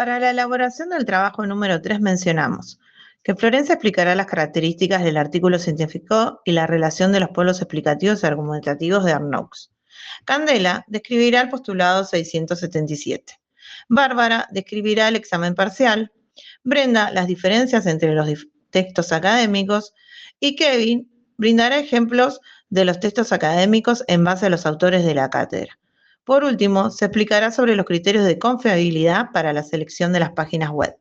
Para la elaboración del trabajo número 3 mencionamos que Florencia explicará las características del artículo científico y la relación de los polos explicativos y argumentativos de Arnoux. Candela describirá el postulado 677. Bárbara describirá el examen parcial. Brenda las diferencias entre los textos académicos. Y Kevin brindará ejemplos de los textos académicos en base a los autores de la cátedra. Por último, se explicará sobre los criterios de confiabilidad para la selección de las páginas web.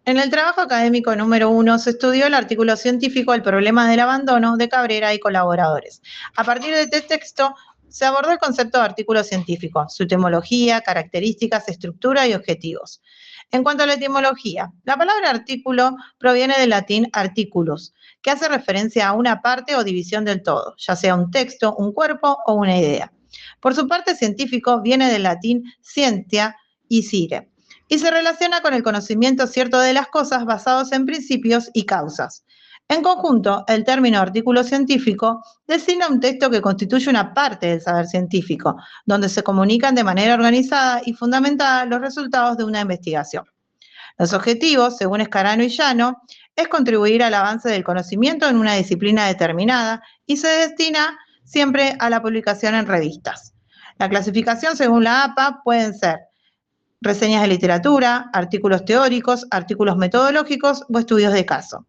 En el trabajo académico número 1 se estudió el artículo científico El problema del abandono de Cabrera y colaboradores. A partir de este texto se abordó el concepto de artículo científico, su etimología, características, estructura y objetivos. En cuanto a la etimología, la palabra artículo proviene del latín articulus, que hace referencia a una parte o división del todo, ya sea un texto, un cuerpo o una idea. Por su parte, científico viene del latín scientia y sire, y se relaciona con el conocimiento cierto de las cosas basados en principios y causas. En conjunto, el término artículo científico designa un texto que constituye una parte del saber científico, donde se comunican de manera organizada y fundamentada los resultados de una investigación. Los objetivos, según Escarano y Llano, es contribuir al avance del conocimiento en una disciplina determinada y se destina siempre a la publicación en revistas. La clasificación según la APA pueden ser reseñas de literatura, artículos teóricos, artículos metodológicos o estudios de caso.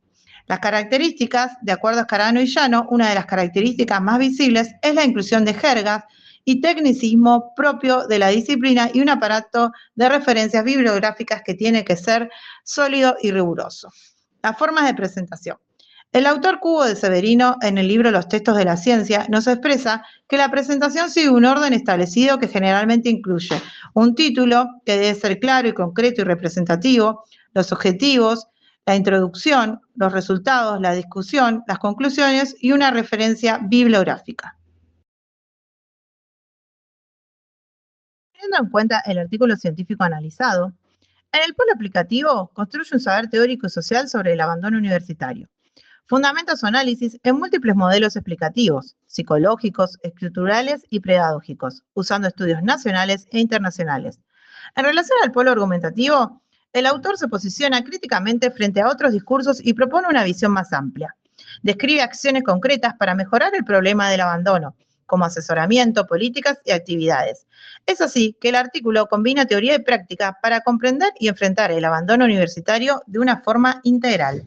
Las características, de acuerdo a Escarano y Llano, una de las características más visibles es la inclusión de jergas y tecnicismo propio de la disciplina y un aparato de referencias bibliográficas que tiene que ser sólido y riguroso. Las formas de presentación. El autor Cubo de Severino, en el libro Los textos de la ciencia, nos expresa que la presentación sigue un orden establecido que generalmente incluye un título que debe ser claro y concreto y representativo, los objetivos, la introducción, los resultados, la discusión, las conclusiones y una referencia bibliográfica. Teniendo en cuenta el artículo científico analizado, en el polo aplicativo construye un saber teórico y social sobre el abandono universitario. Fundamenta su análisis en múltiples modelos explicativos, psicológicos, estructurales y pedagógicos, usando estudios nacionales e internacionales. En relación al polo argumentativo, el autor se posiciona críticamente frente a otros discursos y propone una visión más amplia. Describe acciones concretas para mejorar el problema del abandono, como asesoramiento, políticas y actividades. Es así que el artículo combina teoría y práctica para comprender y enfrentar el abandono universitario de una forma integral.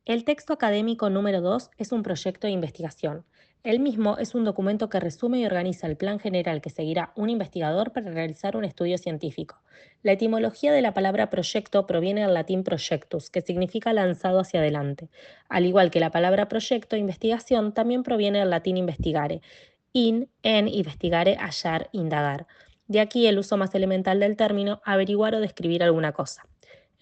El texto académico número 2 es un proyecto de investigación. El mismo es un documento que resume y organiza el plan general que seguirá un investigador para realizar un estudio científico. La etimología de la palabra proyecto proviene del latín projectus, que significa lanzado hacia adelante. Al igual que la palabra proyecto, investigación también proviene del latín investigare. En, investigare, hallar, indagar. De aquí el uso más elemental del término averiguar o describir alguna cosa.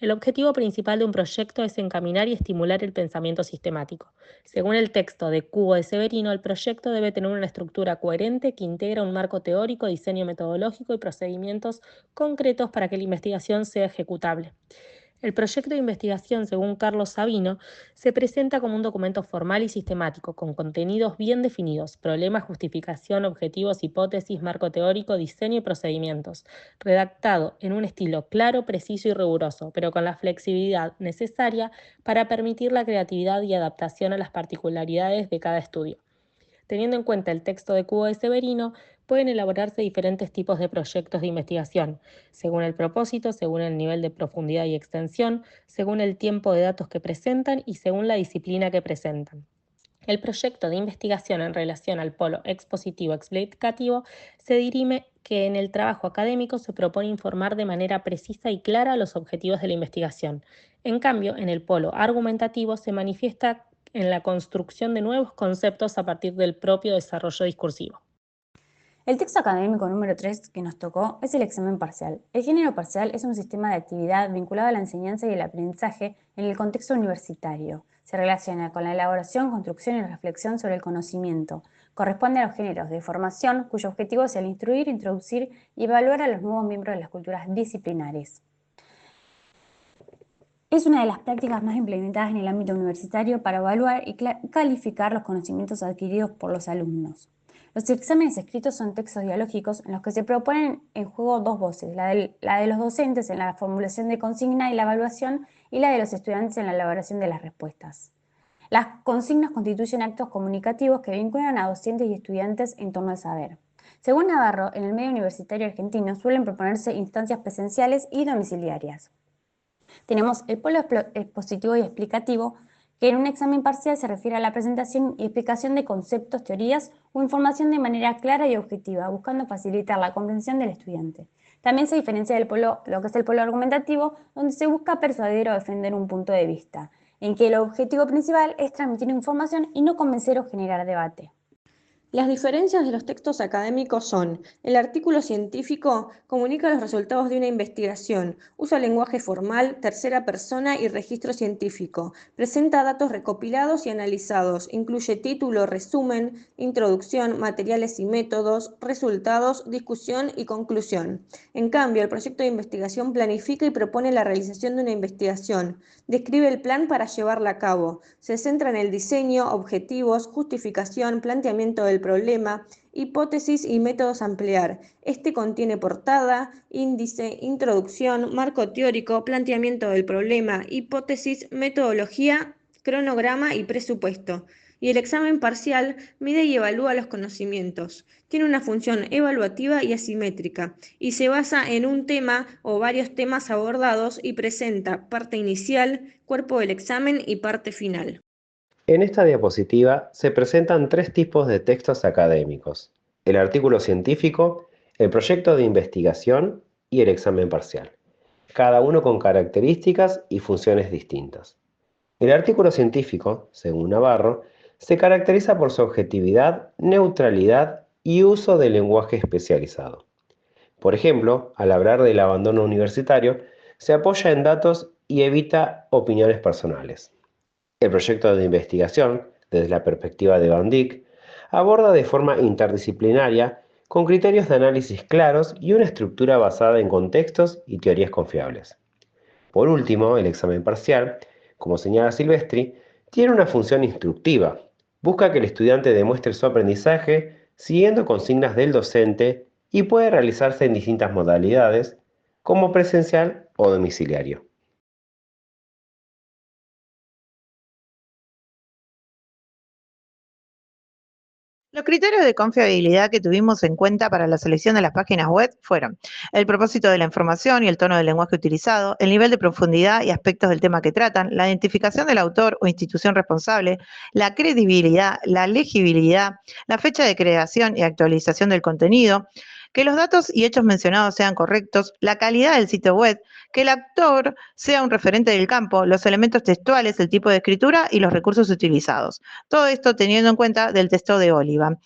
El objetivo principal de un proyecto es encaminar y estimular el pensamiento sistemático. Según el texto de Cubo de Severino, el proyecto debe tener una estructura coherente que integra un marco teórico, diseño metodológico y procedimientos concretos para que la investigación sea ejecutable. El proyecto de investigación, según Carlos Sabino, se presenta como un documento formal y sistemático, con contenidos bien definidos, problemas, justificación, objetivos, hipótesis, marco teórico, diseño y procedimientos, redactado en un estilo claro, preciso y riguroso, pero con la flexibilidad necesaria para permitir la creatividad y adaptación a las particularidades de cada estudio. Teniendo en cuenta el texto de Cubo de Severino, pueden elaborarse diferentes tipos de proyectos de investigación, según el propósito, según el nivel de profundidad y extensión, según el tiempo de datos que presentan y según la disciplina que presentan. El proyecto de investigación en relación al polo expositivo-explicativo se dirime que en el trabajo académico se propone informar de manera precisa y clara los objetivos de la investigación. En cambio, en el polo argumentativo se manifiesta en la construcción de nuevos conceptos a partir del propio desarrollo discursivo. El texto académico número 3 que nos tocó es el examen parcial. El género parcial es un sistema de actividad vinculado a la enseñanza y el aprendizaje en el contexto universitario. Se relaciona con la elaboración, construcción y reflexión sobre el conocimiento. Corresponde a los géneros de formación, cuyo objetivo es el instruir, introducir y evaluar a los nuevos miembros de las culturas disciplinares. Es una de las prácticas más implementadas en el ámbito universitario para evaluar y calificar los conocimientos adquiridos por los alumnos. Los exámenes escritos son textos dialógicos en los que se proponen en juego dos voces, la de los docentes en la formulación de consigna y la evaluación, y la de los estudiantes en la elaboración de las respuestas. Las consignas constituyen actos comunicativos que vinculan a docentes y estudiantes en torno al saber. Según Navarro, en el medio universitario argentino suelen proponerse instancias presenciales y domiciliarias. Tenemos el polo expositivo y explicativo, que en un examen parcial se refiere a la presentación y explicación de conceptos, teorías o información de manera clara y objetiva, buscando facilitar la comprensión del estudiante. También se diferencia del lo que es el polo argumentativo, donde se busca persuadir o defender un punto de vista, en que el objetivo principal es transmitir información y no convencer o generar debate. Las diferencias de los textos académicos son: el artículo científico comunica los resultados de una investigación, usa lenguaje formal, tercera persona y registro científico, presenta datos recopilados y analizados, incluye título, resumen, introducción, materiales y métodos, resultados, discusión y conclusión. En cambio, el proyecto de investigación planifica y propone la realización de una investigación, describe el plan para llevarla a cabo, se centra en el diseño, objetivos, justificación, planteamiento del problema, hipótesis y métodos a emplear. Este contiene portada, índice, introducción, marco teórico, planteamiento del problema, hipótesis, metodología, cronograma y presupuesto. Y el examen parcial mide y evalúa los conocimientos. Tiene una función evaluativa y asimétrica, y se basa en un tema o varios temas abordados y presenta parte inicial, cuerpo del examen y parte final. En esta diapositiva se presentan tres tipos de textos académicos: el artículo científico, el proyecto de investigación y el examen parcial, cada uno con características y funciones distintas. El artículo científico, según Navarro, se caracteriza por su objetividad, neutralidad y uso del lenguaje especializado. Por ejemplo, al hablar del abandono universitario, se apoya en datos y evita opiniones personales. El proyecto de investigación, desde la perspectiva de Van Dijk, aborda de forma interdisciplinaria, con criterios de análisis claros y una estructura basada en contextos y teorías confiables. Por último, el examen parcial, como señala Silvestri, tiene una función instructiva. Busca que el estudiante demuestre su aprendizaje siguiendo consignas del docente y puede realizarse en distintas modalidades, como presencial o domiciliario. Los criterios de confiabilidad que tuvimos en cuenta para la selección de las páginas web fueron el propósito de la información y el tono del lenguaje utilizado, el nivel de profundidad y aspectos del tema que tratan, la identificación del autor o institución responsable, la credibilidad, la legibilidad, la fecha de creación y actualización del contenido, que los datos y hechos mencionados sean correctos, la calidad del sitio web, que el autor sea un referente del campo, los elementos textuales, el tipo de escritura y los recursos utilizados. Todo esto teniendo en cuenta del texto de Oliva.